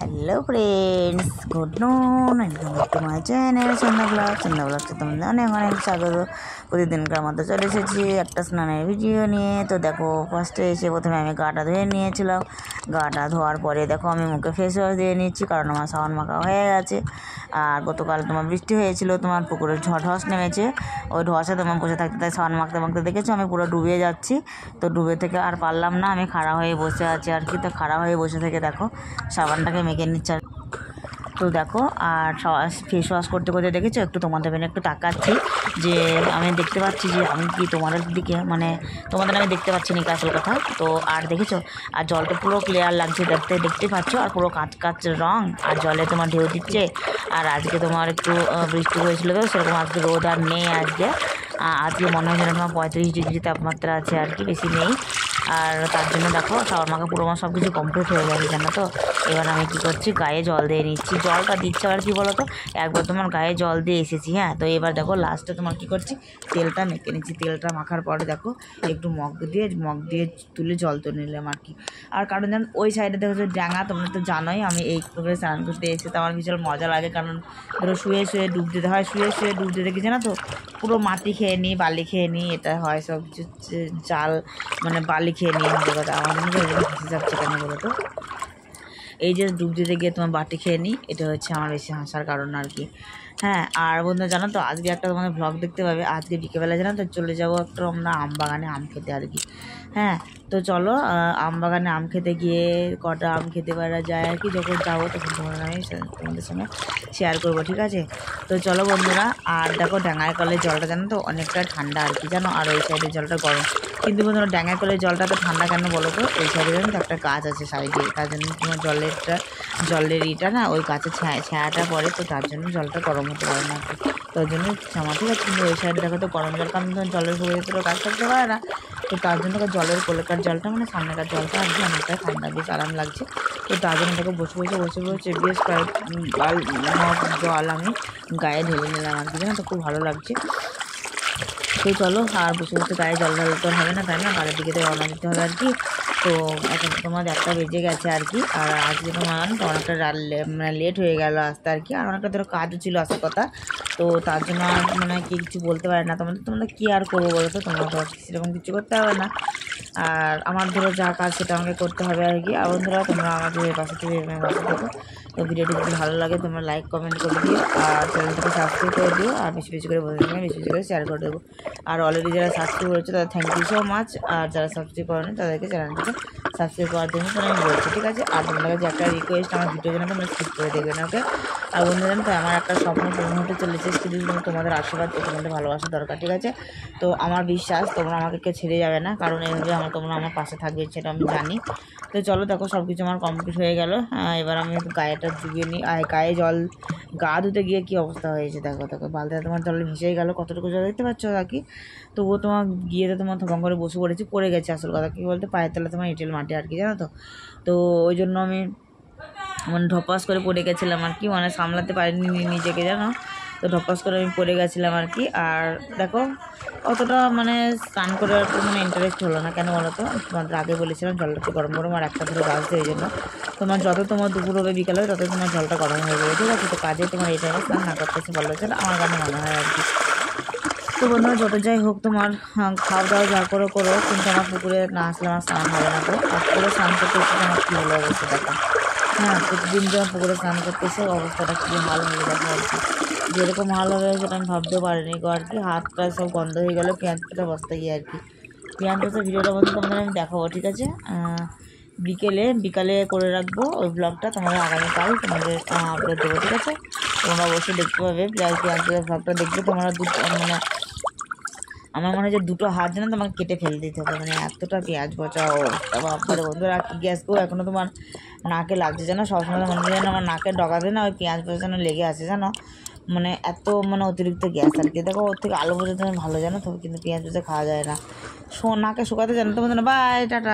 Hello friends, good noon, welcome back to my channel Sandhya ব্লগসে তোমাদের অনেক অনেক স্বাগত। প্রতিদিনকার মতো চলে এসেছি একটা স্নানের ভিডিও নিয়ে। তো দেখো, ফার্স্টে এসে প্রথমে আমি গাটা ধুয়ে নিয়েছিলাম। গাটা ধোয়ার পরে দেখো আমি মুখে ফেস ওয়াশ দিয়ে নিচ্ছি, কারণ আমার সাবান মাখা হয়ে গেছে। আর গতকাল তোমার বৃষ্টি হয়েছিল, তোমার পুকুরে ধস নেমেছে, ওই ধসে তোমার বসে থাকতে তাই সাবান মাখতে মাখতে দেখেছো আমি পুরো ডুবে যাচ্ছি। তো ডুবে থেকে আর পারলাম না, আমি খাড়া হয়ে বসে আছি আর কি। তো খাড়া হয়ে বসে থেকে দেখো সাবানটাকে মেখে নিচ্ছে। তো দেখো, আর ফেস ওয়াশ করতে করতে দেখেছো একটু তোমাদের একটু তাকাচ্ছি, যে আমি দেখতে পাচ্ছি যে আমি কি তোমাদের দিকে, মানে তোমাদের আমি দেখতে পাচ্ছি না আসল কথা। তো আর দেখেছো, আর জলটা পুরো ক্লিয়ার লাগছে, দেখতে পাচ্ছ, আর পুরো কাঁচ কাঁচ রং, আর জলে তোমার ঢেউ দিচ্ছে। আর আজকে তোমার একটু বৃষ্টি হয়েছিল, তো সেরকম আজকে রোদ আর নেই। আজকে মনে হয় যেন তোমার 35 ডিগ্রি তাপমাত্রা আছে আর কি, বেশি নেই। আর তার জন্য দেখো সাবান মাখা পুরো আমার সব কিছু কমপ্লিট হয়ে গেছে, জানো তো। এবার আমি কী করছি, গায়ে জল দিয়ে নিচ্ছি। জলটা দিচ্ছে আর কি বলো তো, একবার তোমার গায়ে জল দিয়ে এসেছি, হ্যাঁ। তো এবার দেখো লাস্টে তোমার কী করছি, তেলটা মেখে নিচ্ছি। তেলটা মাখার পরে দেখো একটু মগ দিয়ে তুলে জল তুলে নিলাম আর কি। আর কারণ যেন ওই সাইডে দেখো যে ডাঙা, তোমরা তো জানোই আমি এই পুকুরে স্নান করতে এসে তো আমার ভীষণ মজা লাগে, কারণ ধরো শুয়ে শুয়ে ডুব দিতে হয়, শুয়ে ডুব দিতে গেছে না, তো পুরো মাটি খেয়ে নিই, বালি খেয়ে নিই, এটা হয় সব কিছু, জাল মানে বালি খেয়ে নিয়ে হবে কথা। আমার মনে হয় হাসি যাচ্ছে কেন বলো তো, এই যে ডুব দিতে গিয়ে তোমার বাটি খেয়ে নিই, এটা হচ্ছে আমার বেশি হাসার কারণ আর কি। হ্যাঁ, আর বন্ধুরা জানো তো আজকে একটা তোমাদের ব্লগ দেখতে পাবে। আজকে বিকেলবেলা জানো তো চলে যাবো একটা আমরা আম বাগানে আম খেতে আর কি। হ্যাঁ, তো চলো আম বাগানে আম খেতে গিয়ে কটা আম খেতে পারা যায় আর কি। যখন যাবো তখন তোমাদের সঙ্গে শেয়ার করবো, ঠিক আছে। তো চলো বন্ধুরা, আর দেখো ডাঙায় কলের জলটা জানো তো অনেকটা ঠান্ডা আর কি, জানো, আর ওই সাইডের জলটা গরম। কিন্তু বন্ধুরা ডাঙায় কলের জলটা তো ঠান্ডা কেন বলো তো, ওই সাইডে জানো তো একটা গাছ আছে সাইডে, তার জন্য তোমার জলের ইটা না ওই গাছের ছায়াটা পড়ে, তো তার জন্য জলটা গরম হতে পারে না। তো ওই জন্য ক্ষমা, ঠিক আছে। কিন্তু ওই সাইড দেখো তো গরম জল, কারণ জলের ভরে তো গাছ থাকতে পারে না, তো তার জন্য জলের কলেকার জলটা মানে সামনেকার জলটা আর কি অনেকটা ঠান্ডা, বেশ আরাম লাগছে। তো তার জন্য দেখো বসে বেশ কয়েক জল আমি গায়ে ঢেলে নিলাম আর কি, জানো তো খুব ভালো লাগছে। তো চলো, আর বসে গায়ে জল ঢালতে হবে না, তাই না, বাড়ির দিকে রওনা দিতে হবে আর কি। তো এখন তোমার 1টা বেজে গেছে আর কি। আর আজকে তোমার অনেকটা মানে লেট হয়ে গেল আসতে আর কি, আর অনেকটা ধরো কাজও ছিল আসার কথা। তো তার জন্য আর মানে কিছু বলতে পারে না তোমরা কী আর করবো বলো তো, তোমরা তো সেরকম কিছু করতে হবে না। আর আমার ধরো যা কাজ সেটা আমাকে করতে হবে আর কি। আর বন্ধুরা তোমরা আমাকে পাশে থেকে দেখো। তো ভিডিওটি যদি ভালো লাগে তোমরা লাইক কমেন্ট করে দিও, আর চ্যানেলটাকে সাবস্ক্রাইব করে দিও, আর বেশি বেশি করে বন্ধুদের সঙ্গে বেশি করে শেয়ার করে দেবো। আর অলরেডি যারা সাবস্ক্রাইব করেছে তাদের থ্যাংক ইউ সো মাচ, আর যারা সাবস্ক্রাইব করেনি তাদেরকে চ্যানেলটাকে সাবস্ক্রাইব করার জন্য আমি বলছি, ঠিক আছে। আর তোমাদের কাছে একটা রিকোয়েস্ট, আমার ভিডিও যেন তোমরা স্কিপ করে দেখবেন, ওকে। আর বন্ধু জানো তো আমার একটা স্বপ্ন পূর্ণ হতে চলেছে, শুধু তোমাদের আশীর্বাদ ও তোমাদের ভালোবাসা দরকার, ঠিক আছে। তো আমার বিশ্বাস তোমরা আমাকে কেউ ছেড়ে যাবে না, কারণ এইভাবে তোমরা আমার পাশে থাকবে সেটা আমি জানি। তো চলো দেখো সব কিছু আমার কমপ্লিট হয়ে গেল। এবার আমি গায়েটা ডুবিয়ে নিই, আর গায়ে জল গা ধুতে গিয়ে কী অবস্থা হয়েছে দেখো বালতিটা তোমার জলে ভেসেই গেল, কতটুকু জল দেখতে পাচ্ছ আর কি। তবুও তোমার গিয়ে তো তোমার থপং করে বসে পড়েছি, পড়ে গেছে আসল কথা কী বলতে, পায়ের তলা তোমার এঁটেল মাটি আর কি, জানো তো। তো ওই জন্য আমি মানে ধপাস করে পড়ে গেছিলাম আর কি, মানে সামলাতে পারিনি নিজেকে, জানো। তো ধপাস করে আমি পড়ে গেছিলাম আর কি। আর দেখো অতটা মানে স্নান করে একটু মানে ইন্টারেস্ট হলো না, কেন বলো তো, তোমাদের আগে বলেছিলাম জলটা একটু গরম আর একটা ধরে বাজছে, এই জন্য তোমার যত তোমার দুপুর হবে বিকাল হবে তত তোমার জলটা গরম হয়ে যাবে, ঠিক আছে। তো কাজে তোমার এই টাইমে স্নান না করতেছে ভালো হচ্ছে, আমার কাছে মনে হয় আর কি। তো বন্ধুরা যত যাই হোক তোমার খাওয়া দাওয়া যা করো, কিন্তু আমার পুকুরে না আসলে আমার স্নান হবে না। তো আর পুকুরে স্নান করতে এসে আমার কী হলো অবস্থা দেখো। হ্যাঁ, প্রতিদিন যখন পুকুরে স্নান করতে এসে অবস্থাটা কী হাল হয়ে দেখো আর কি। যেরকম হাল হবে সেটা আমি ভাবতেও পারিনি গো আর কি। হাত প্রায় সব বন্ধ হয়ে গেলো, পেঁয়াজ পেটা বস্তা গিয়ে আর কি। পেঁয়াজ পেটা ভিডিওটা বন্ধু তোমাদের আমি দেখাবো, ঠিক আছে। বিকালে করে রাখবো ওই ব্লগটা, তোমাদের আগামীকাল তোমাদের আপলোড দেবো, ঠিক আছে। তোমরা অবশ্যই দেখতে পাবে পেঁয়াজ ব্লগটা দেখবে তোমরা। মানে আমার মনে হয় যে 2টো হাত যেন তোমাকে কেটে ফেলে দিতে হবে, মানে এতটা পেঁয়াজ পচাও বাপরে বন্ধুরা। গ্যাসকেও এখনও তোমার নাকে লাগছে, জানো, সবসময় মনে হয় যেন আমার নাকের ডগাতে না ওই পেঁয়াজ পচানো লেগে আছে, জানো, মানে এত মানে অতিরিক্ত গ্যাস আর কি। দেখো ওর থেকে আলু পর্যন্ত ভালো, জানো তো, কিন্তু পেঁয়াজ পচা খাওয়া যায় না, নাকে শুকাতে জানো তো বন্ধুরা। Bye, tata.